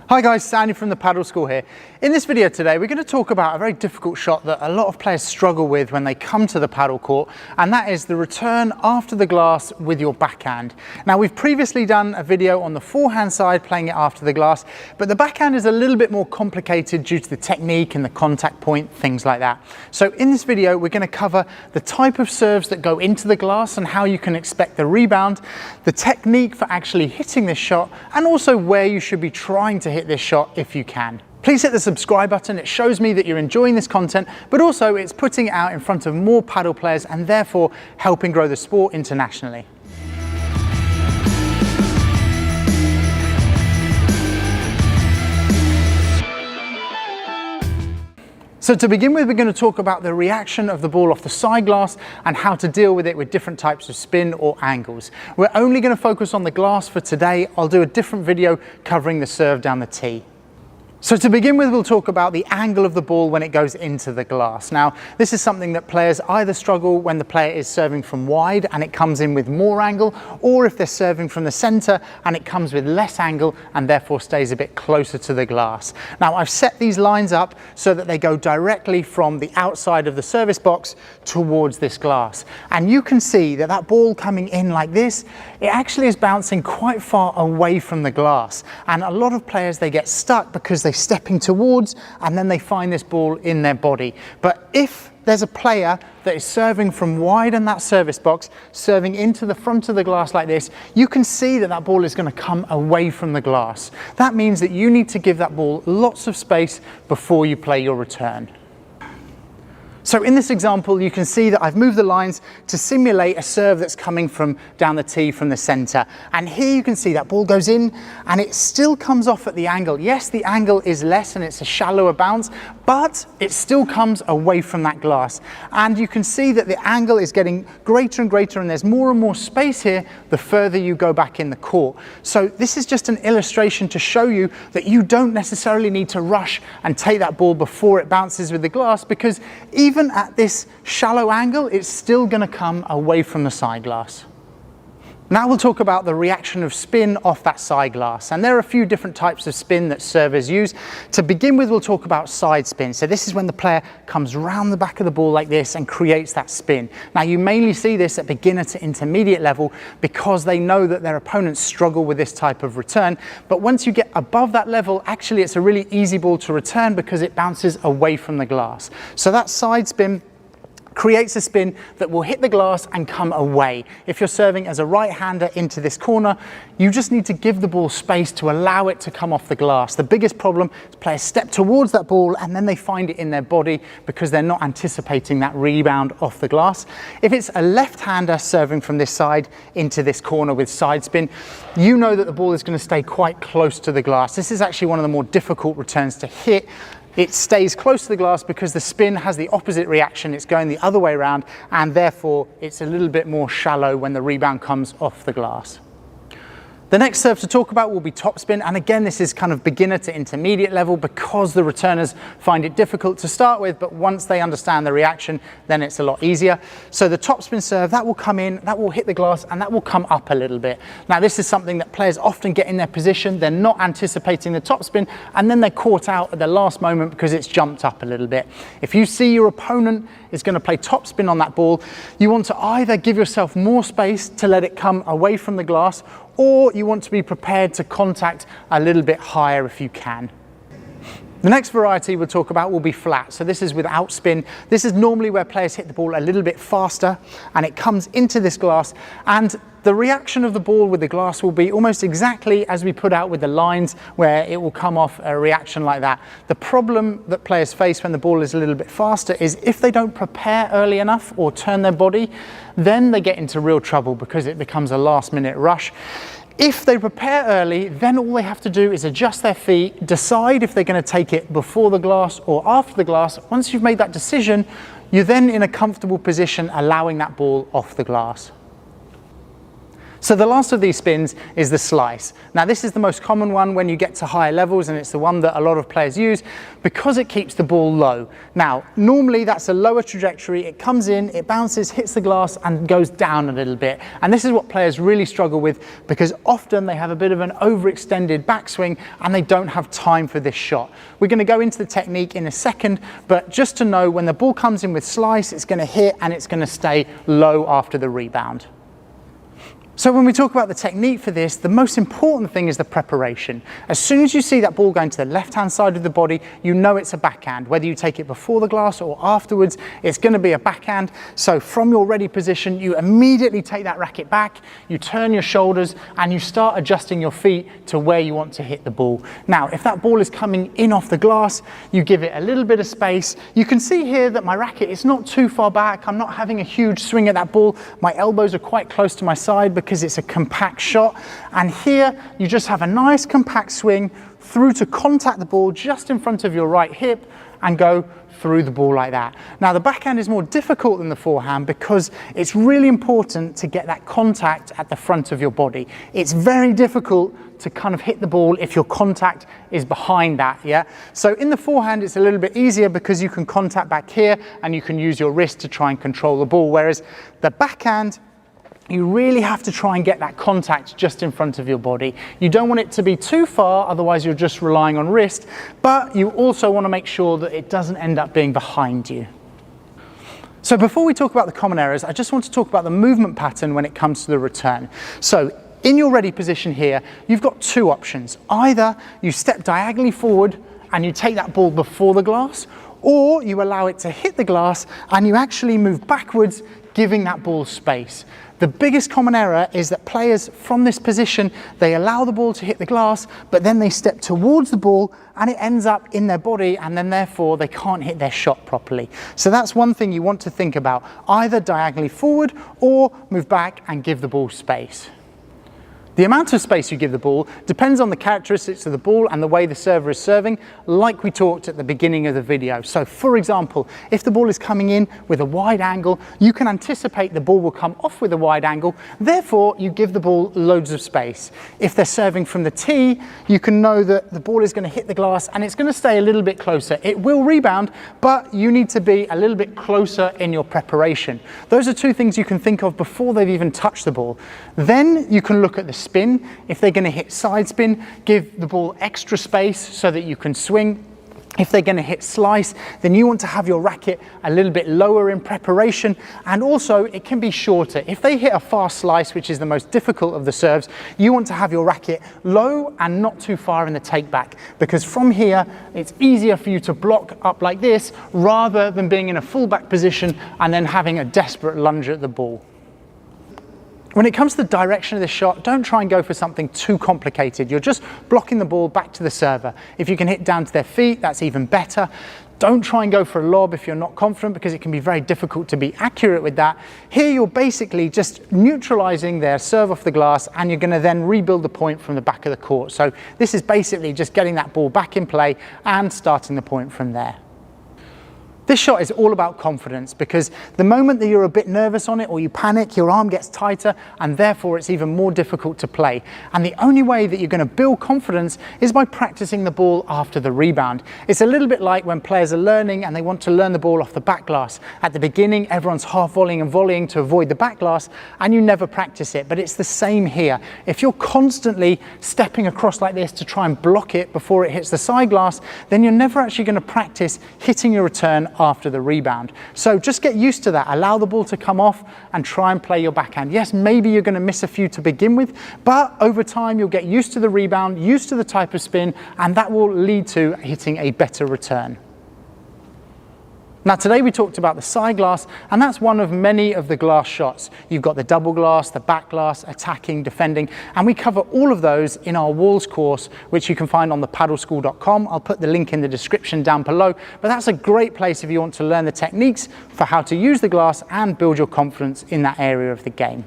Hi guys, Sandy from the Paddle School here. In this video today, we're going to talk about a very difficult shot that a lot of players struggle with when they come to the paddle court, and that is the return after the glass with your backhand. Now, we've previously done a video on the forehand side, playing it after the glass, but the backhand is a little bit more complicated due to the technique and the contact point, things like that. So in this video, we're going to cover the type of serves that go into the glass and how you can expect the rebound, the technique for actually hitting this shot, and also where you should be trying to hit this shot if you can. Please hit the subscribe button. It shows me that you're enjoying this content, but also it's putting it out in front of more paddle players and therefore helping grow the sport internationally. So to begin with, we're going to talk about the reaction of the ball off the side glass and how to deal with it with different types of spin or angles. We're only going to focus on the glass for today. I'll do a different video covering the serve down the tee. So to begin with, we'll talk about the angle of the ball when it goes into the glass. Now, this is something that players either struggle when the player is serving from wide and it comes in with more angle, or if they're serving from the center and it comes with less angle and therefore stays a bit closer to the glass. Now, I've set these lines up so that they go directly from the outside of the service box towards this glass. And you can see that that ball coming in like this, it actually is bouncing quite far away from the glass. And a lot of players, they get stuck because they're stepping towards and then they find this ball in their body. But if there's a player that is serving from wide in that service box, serving into the front of the glass like this, you can see that that ball is going to come away from the glass. That means that you need to give that ball lots of space before you play your return. So in this example, you can see that I've moved the lines to simulate a serve that's coming from down the tee from the center. And here you can see that ball goes in and it still comes off at the angle. Yes, the angle is less and it's a shallower bounce, but it still comes away from that glass. And you can see that the angle is getting greater and greater and there's more and more space here the further you go back in the court. So this is just an illustration to show you that you don't necessarily need to rush and take that ball before it bounces with the glass, because even at this shallow angle, it's still going to come away from the side glass. Now we'll talk about the reaction of spin off that side glass. And there are a few different types of spin that servers use. To begin with, we'll talk about side spin. So this is when the player comes round the back of the ball like this and creates that spin. Now you mainly see this at beginner to intermediate level because they know that their opponents struggle with this type of return. But once you get above that level, actually it's a really easy ball to return because it bounces away from the glass. So that side spin creates a spin that will hit the glass and come away. If you're serving as a right-hander into this corner, you just need to give the ball space to allow it to come off the glass. The biggest problem is players step towards that ball and then they find it in their body because they're not anticipating that rebound off the glass. If it's a left-hander serving from this side into this corner with side spin, you know that the ball is going to stay quite close to the glass. This is actually one of the more difficult returns to hit. It stays close to the glass because the spin has the opposite reaction. It's going the other way around, and therefore it's a little bit more shallow when the rebound comes off the glass. The next serve to talk about will be topspin, and again this is kind of beginner to intermediate level because the returners find it difficult to start with, but once they understand the reaction then it's a lot easier. So the topspin serve, that will come in, that will hit the glass and that will come up a little bit. Now this is something that players often get in their position, they're not anticipating the topspin and then they're caught out at the last moment because it's jumped up a little bit. If you see your opponent is going to play topspin on that ball, you want to either give yourself more space to let it come away from the glass, or you want to be prepared to contact a little bit higher if you can. The next variety we'll talk about will be flat. So this is without spin. This is normally where players hit the ball a little bit faster and it comes into this glass, and the reaction of the ball with the glass will be almost exactly as we put out with the lines, where it will come off a reaction like that. The problem that players face when the ball is a little bit faster is if they don't prepare early enough or turn their body, then they get into real trouble because it becomes a last-minute rush. If they prepare early, then all they have to do is adjust their feet, decide if they're going to take it before the glass or after the glass. Once you've made that decision, you're then in a comfortable position allowing that ball off the glass. So the last of these spins is the slice. Now this is the most common one when you get to higher levels, and it's the one that a lot of players use because it keeps the ball low. Now normally that's a lower trajectory, it comes in, it bounces, hits the glass and goes down a little bit. And this is what players really struggle with because often they have a bit of an overextended backswing and they don't have time for this shot. We're going to go into the technique in a second, but just to know when the ball comes in with slice, it's going to hit and it's going to stay low after the rebound. So when we talk about the technique for this, the most important thing is the preparation. As soon as you see that ball going to the left-hand side of the body, you know it's a backhand. Whether you take it before the glass or afterwards, it's going to be a backhand. So from your ready position, you immediately take that racket back, you turn your shoulders, and you start adjusting your feet to where you want to hit the ball. Now, if that ball is coming in off the glass, you give it a little bit of space. You can see here that my racket is not too far back. I'm not having a huge swing at that ball. My elbows are quite close to my side because it's a compact shot, and here you just have a nice compact swing through to contact the ball just in front of your right hip and go through the ball like that. Now the backhand is more difficult than the forehand because it's really important to get that contact at the front of your body. It's very difficult to kind of hit the ball if your contact is behind that, yeah? So in the forehand it's a little bit easier because you can contact back here and you can use your wrist to try and control the ball, whereas the backhand, you really have to try and get that contact just in front of your body. You don't want it to be too far, otherwise you're just relying on wrist, but you also want to make sure that it doesn't end up being behind you. So before we talk about the common errors, I just want to talk about the movement pattern when it comes to the return. So in your ready position here, you've got two options. Either you step diagonally forward and you take that ball before the glass, or you allow it to hit the glass and you actually move backwards, giving that ball space. The biggest common error is that players from this position, they allow the ball to hit the glass, but then they step towards the ball and it ends up in their body, and then therefore they can't hit their shot properly. So that's one thing you want to think about. Either diagonally forward or move back and give the ball space. The amount of space you give the ball depends on the characteristics of the ball and the way the server is serving, like we talked at the beginning of the video. So for example, if the ball is coming in with a wide angle, you can anticipate the ball will come off with a wide angle, therefore you give the ball loads of space. If they're serving from the tee, you can know that the ball is going to hit the glass and it's going to stay a little bit closer. It will rebound, but you need to be a little bit closer in your preparation. Those are two things you can think of before they've even touched the ball. Then you can look at the spin. If they're going to hit side spin, give the ball extra space so that you can swing. If they're going to hit slice, then you want to have your racket a little bit lower in preparation, and also it can be shorter. If they hit a fast slice, which is the most difficult of the serves, you want to have your racket low and not too far in the take back, because from here it's easier for you to block up like this rather than being in a full back position and then having a desperate lunge at the ball. When it comes to the direction of the shot, don't try and go for something too complicated. You're just blocking the ball back to the server. If you can hit down to their feet, that's even better. Don't try and go for a lob if you're not confident, because it can be very difficult to be accurate with that. Here you're basically just neutralizing their serve off the glass, and you're going to then rebuild the point from the back of the court. So this is basically just getting that ball back in play and starting the point from there. This shot is all about confidence, because the moment that you're a bit nervous on it or you panic, your arm gets tighter and therefore it's even more difficult to play. And the only way that you're going to build confidence is by practicing the ball after the rebound. It's a little bit like when players are learning and they want to learn the ball off the back glass. At the beginning, everyone's half volleying and volleying to avoid the back glass and you never practice it, but it's the same here. If you're constantly stepping across like this to try and block it before it hits the side glass, then you're never actually going to practice hitting your return after the rebound. So just get used to that. Allow the ball to come off and try and play your backhand. Yes, maybe you're going to miss a few to begin with, but over time you'll get used to the rebound, used to the type of spin, and that will lead to hitting a better return. Now today we talked about the side glass, and that's one of many of the glass shots. You've got the double glass, the back glass, attacking, defending, and we cover all of those in our walls course, which you can find on thepadelschool.com. I'll put the link in the description down below, but that's a great place if you want to learn the techniques for how to use the glass and build your confidence in that area of the game.